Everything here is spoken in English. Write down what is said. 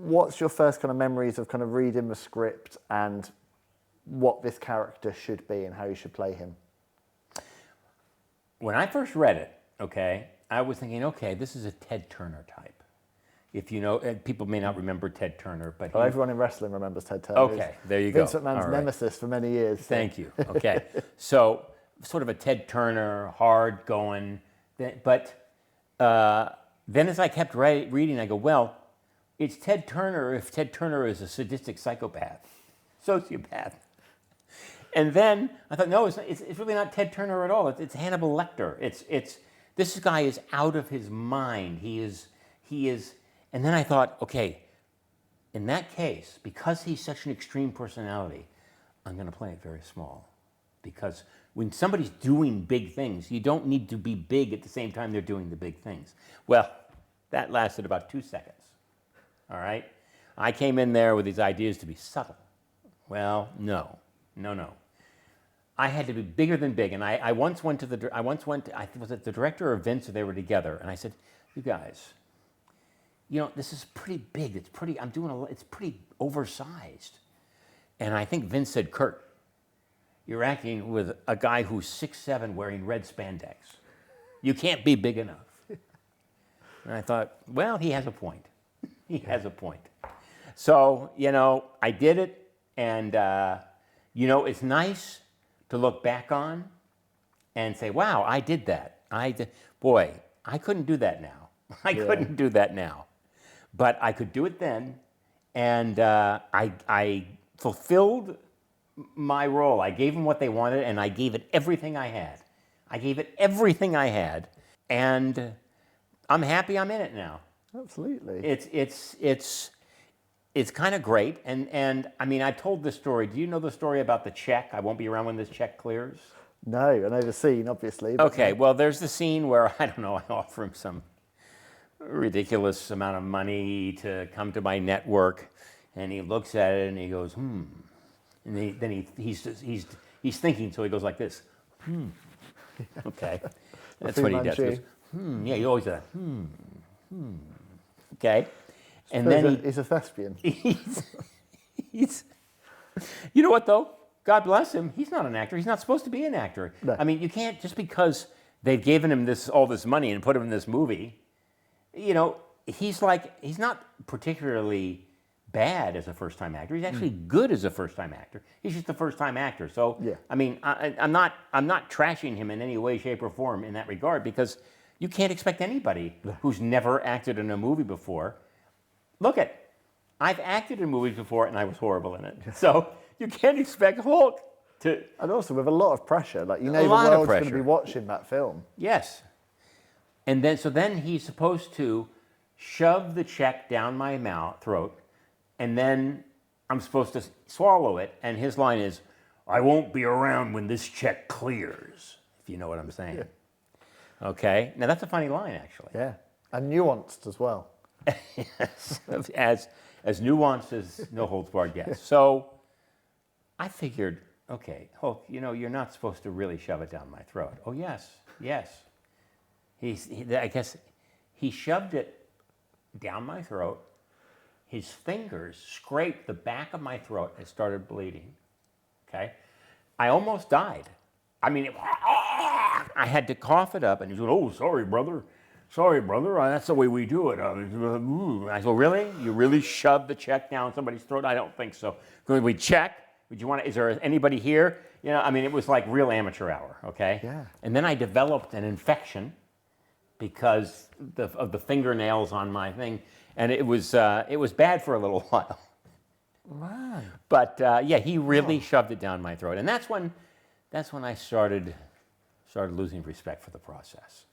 what's your first kind of memories of kind of reading the script and what this character should be and how you should play him? When I first read it, okay, I was thinking, okay, this is a Ted Turner type. If you know, people may not remember Ted Turner, but everyone in wrestling remembers Ted Turner. Okay, there you go. Vince McMahon's nemesis for many years. Thank you. Okay, so sort of a Ted Turner, hard going, but then as I kept reading, I go, well, it's Ted Turner if Ted Turner is a sadistic psychopath, sociopath. And then I thought, no, it's really not Ted Turner at all. It's Hannibal Lecter. This guy is out of his mind. He is. And then I thought, okay, in that case, because he's such an extreme personality, I'm going to play it very small. Because when somebody's doing big things, you don't need to be big at the same time they're doing the big things. Well, that lasted about 2 seconds. All right? I came in there with these ideas to be subtle. Well, no. I had to be bigger than big. And I once went to I was it the director or Vince, or they were together, and I said, you guys, you know, this is pretty big. It's pretty oversized. And I think Vince said, Kurt, you're acting with a guy who's 6'7" wearing red spandex. You can't be big enough. And I thought, well, he has a point. He has a point. So, you know, I did it, and, you know, it's nice to look back on and say, wow, I did that. Boy, I couldn't do that now. I couldn't do that now. But I could do it then, and I fulfilled my role. I gave them what they wanted, and I gave it everything I had. And I'm happy I'm in it now. Absolutely. It's kind of great, and I mean, I told this story. Do you know the story about the check? I won't be around when this check clears. No, I know the scene, obviously. Okay, well, there's the scene where, I don't know, I offer him some ridiculous amount of money to come to my network, and he looks at it and he goes, and then he's thinking, so he goes like this, okay, that's what he does. He goes, yeah, he always does, okay, and then he's a thespian. He's, you know what though? God bless him.'s not an actor. He's not supposed to be an actor. No. I mean, you can't, just because they've given him all this money and put him in this movie. You know, he's not particularly bad as a first-time actor. He's actually good as a first-time actor. He's just a first-time actor. So, yeah. I mean, I'm not trashing him in any way, shape, or form in that regard, because you can't expect anybody who's never acted in a movie before. Look I've acted in movies before, and I was horrible in it. So you can't expect Hulk to. And also with a lot of pressure, like the world's going to be watching that film. Yes. And then he's supposed to shove the check down my throat, and then I'm supposed to swallow it. And his line is, "I won't be around when this check clears," if you know what I'm saying. Yeah. Okay. Now that's a funny line, actually. Yeah, and nuanced as well. Yes, as nuanced as No Holds Barred gets. So I figured, okay, Hulk, you know, you're not supposed to really shove it down my throat. Oh yes. I guess he shoved it down my throat. His fingers scraped the back of my throat and started bleeding. Okay? I almost died. I mean, I had to cough it up, and he said, "Oh, sorry, brother. That's the way we do it." I said, "Really? You really shoved the check down somebody's throat?" "I don't think so." "Could we check? Is there anybody here?" You know, I mean, it was like real amateur hour, okay? Yeah. And then I developed an infection because of the fingernails on my thing, and it was bad for a little while. Man. But yeah, he really shoved it down my throat, and that's when I started losing respect for the process.